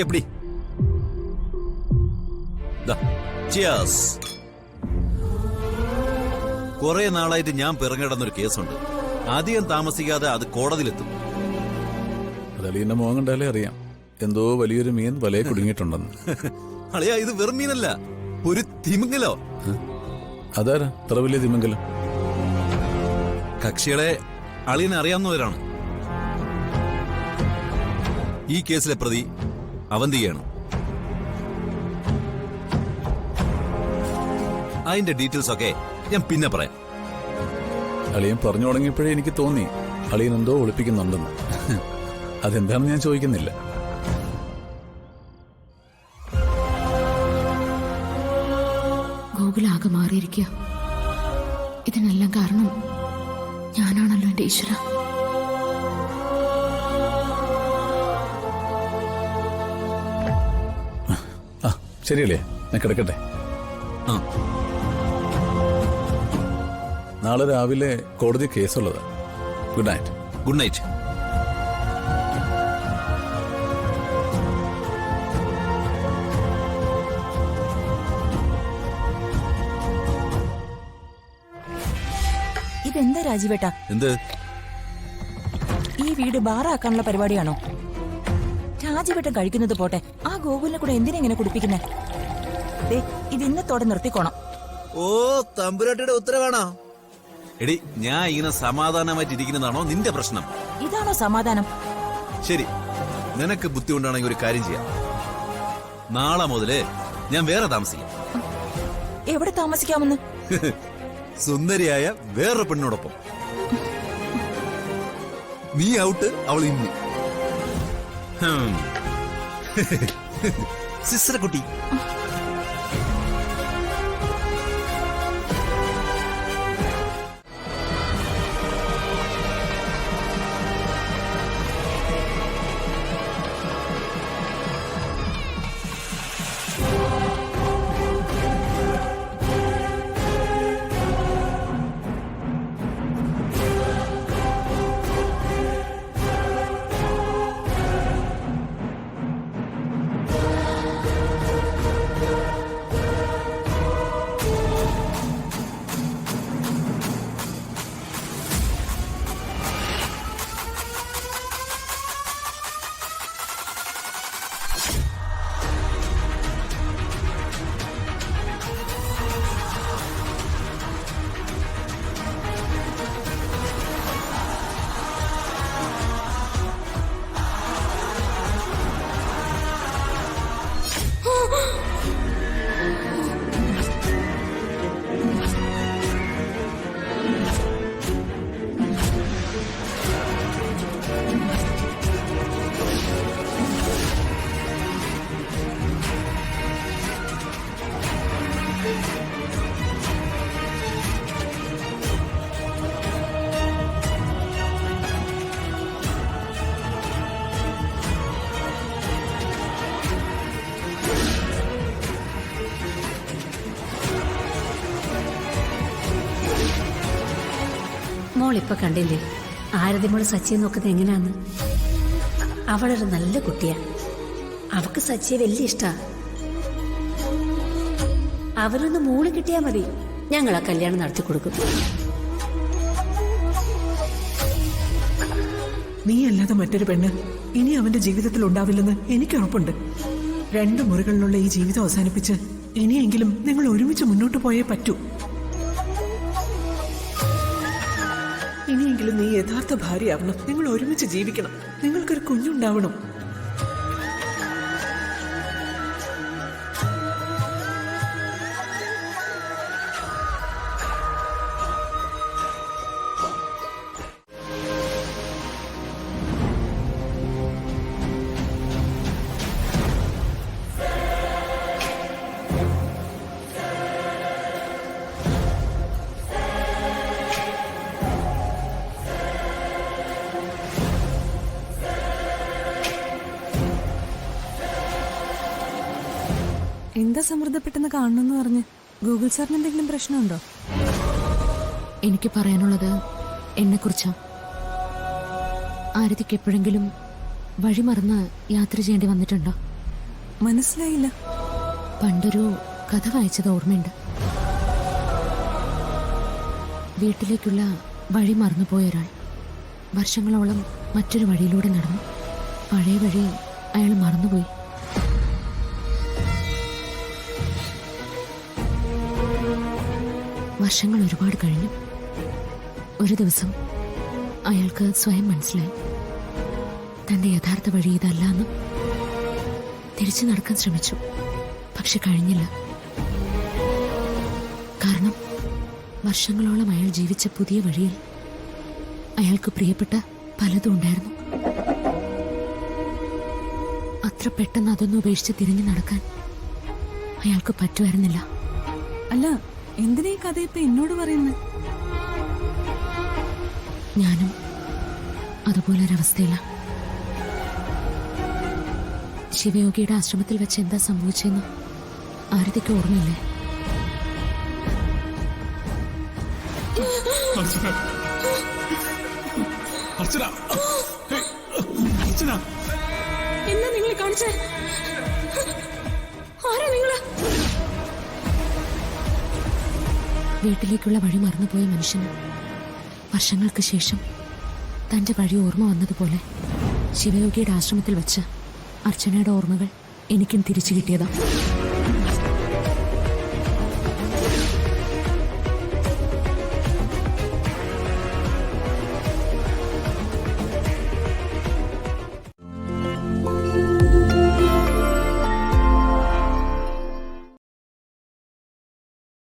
எப்படி കുറെ നാളായിട്ട് ഞാൻ പിറങ്ങിടന്നൊരു കേസുണ്ട്. അധികം താമസിക്കാതെ അത് കോടതിയിലെത്തും. അതലീന്റെ മോഹം കണ്ടാലേ അറിയാം എന്തോ വലിയൊരു മീൻ വലയെ കുടുങ്ങിയിട്ടുണ്ടെന്ന്. അളിയാ, ഇത് വെറും മീനല്ല, ഒരു തിമിംഗലോ. അതാരാ അത്ര വലിയ തിമിംഗലം? കക്ഷികളെ അളിയനെ അറിയാവുന്നവരാണ്. ഈ കേസിലെ പ്രതി അവന്തികയാണ്. അതിന്റെ ഡീറ്റെയിൽസ് ഒക്കെ ഞാൻ പിന്നെ പറയാം. അളിയൻ പറഞ്ഞു തുടങ്ങിയപ്പോഴേ എനിക്ക് തോന്നി അളിയൻ എന്തോ ഒളിപ്പിക്കുന്നുണ്ടെന്ന്. അതെന്താണെന്ന് ഞാൻ ചോദിക്കുന്നില്ല. ഗോകുലാകെ മാറിയിരിക്കുക. ഇതിനെല്ലാം കാരണം ഞാനാണല്ലോ എന്റെ ഈശ്വര. ശരിയല്ലേ, ഞാൻ കിടക്കട്ടെ. നാളെ രാവിലെ കോടതി കേസുള്ളതാ. Good night. Good night. ഇതെന്താ രാജീവേട്ടാ? എന്ത്? ഈ വീട് ബാറാക്കാനുള്ള പരിപാടിയാണോ? രാജീവേട്ടൻ കഴിക്കുന്നത് പോട്ടെ, ആ ഗോകുലിനെ കൂടെ എന്തിനാ ഇങ്ങനെ കുടിപ്പിക്കുന്നേ? ഇത് ഇന്നത്തോടെ നിർത്തിക്കോണം. ഓ, തമ്പുരാട്ടിയുടെ ഉത്തരവാണോ? എടി, ഞാൻ ഇങ്ങനെ സമാധാനമായിട്ട് ഇരിക്കുന്നതാണോ നിന്റെ പ്രശ്നം? ഇതാണോ സമാധാനം? ശരി, നിനക്ക് ബുദ്ധി കൊണ്ടാണെങ്കിൽ ഒരു കാര്യം ചെയ്യാം. നാളെ മുതല് ഞാൻ വേറെ താമസിക്കാം. എവിടെ താമസിക്കാമെന്ന്? സുന്ദരിയായ വേറൊരു പെണ്ണോടൊപ്പം. നീ ഔട്ട്, അവൾ ഇന്ന്. സിസ്റ്റർ കുട്ടി. മോളിപ്പൊ കണ്ടില്ലേ ആരതി മോള് സച്ചിയെ നോക്കുന്നത് എങ്ങനെയാന്ന്? അവളൊരു നല്ല കുട്ടിയാ. അവക്ക് സച്ചിയെ വലിയ ഇഷ്ടാ. അവനൊന്ന് മോള് കിട്ടിയാ മതി, ഞങ്ങൾ ആ കല്യാണം നടത്തി കൊടുക്കും. നീ അല്ലാതെ മറ്റൊരു പെണ്ണ് ഇനി അവന്റെ ജീവിതത്തിൽ ഉണ്ടാവില്ലെന്ന് എനിക്ക് ഉറപ്പുണ്ട്. 2 മുറികളിലുള്ള ഈ ജീവിതം അവസാനിപ്പിച്ച് ഇനിയെങ്കിലും നിങ്ങൾ ഒരുമിച്ച് മുന്നോട്ട് പോയേ പറ്റൂ. ഇനിയെങ്കിലും നീ യഥാർത്ഥ ഭാര്യയാവണം. നിങ്ങൾ ഒരുമിച്ച് ജീവിക്കണം. നിങ്ങൾക്കൊരു കുഞ്ഞുണ്ടാവണം. എന്താ സമൃദ്ധപ്പെട്ടെന്ന് കാണണമെന്ന് പറഞ്ഞ് ഗൂഗിൾ സാറിന് എന്തെങ്കിലും പ്രശ്നമുണ്ടോ? എനിക്ക് പറയാനുള്ളത് എന്നെക്കുറിച്ചാ. ആരതിക്ക് എപ്പോഴെങ്കിലും വഴിമറന്ന് യാത്ര ചെയ്യേണ്ടി വന്നിട്ടുണ്ടോ? മനസ്സിലായില്ല. പണ്ടൊരു കഥ വായിച്ചത് ഓർമ്മയുണ്ട്. വീട്ടിലേക്കുള്ള വഴി മറന്നുപോയ ഒരാൾ വർഷങ്ങളോളം മറ്റൊരു വഴിയിലൂടെ നടന്നു. പഴയ വഴി അയാൾ മറന്നുപോയി. വർഷങ്ങൾ ഒരുപാട് കഴിഞ്ഞു. ഒരു ദിവസം അയാൾക്ക് സ്വയം മനസ്സിലായി തന്റെ യഥാർത്ഥ വഴി ഇതല്ലാന്നും. തിരിച്ചു നടക്കാൻ ശ്രമിച്ചു, പക്ഷെ കഴിഞ്ഞില്ല. കാരണം വർഷങ്ങളോളം അയാൾ ജീവിച്ച പുതിയ വഴിയിൽ അയാൾക്ക് പ്രിയപ്പെട്ട പലതും ഉണ്ടായിരുന്നു. അത്ര പെട്ടെന്ന് അതൊന്നും ഉപേക്ഷിച്ച് തിരിഞ്ഞു നടക്കാൻ അയാൾക്ക് പറ്റുമായിരുന്നില്ല. അല്ല, എന്തിനാ ഈ കഥ ഇപ്പൊ എന്നോട് പറയുന്നത്? ഞാനും അതുപോലൊരവസ്ഥയില്ല. ശിവയോഗിയുടെ ആശ്രമത്തിൽ വെച്ച് എന്താ സംഭവിച്ചെന്ന് ആരതിക്ക് ഓർമ്മയില്ലേ? എന്താ നിങ്ങൾ കാണിച്ചേ? ആരാ നിങ്ങള്? വീട്ടിലേക്കുള്ള വഴി മറന്നുപോയ മനുഷ്യന് വർഷങ്ങൾക്ക് ശേഷം തന്റെ വഴി ഓർമ്മ വന്നതുപോലെ ശിവയോഗിയുടെ ആശ്രമത്തിൽ വെച്ച് അർച്ചനയുടെ ഓർമ്മകൾ എനിക്കും തിരിച്ചു കിട്ടിയതാ.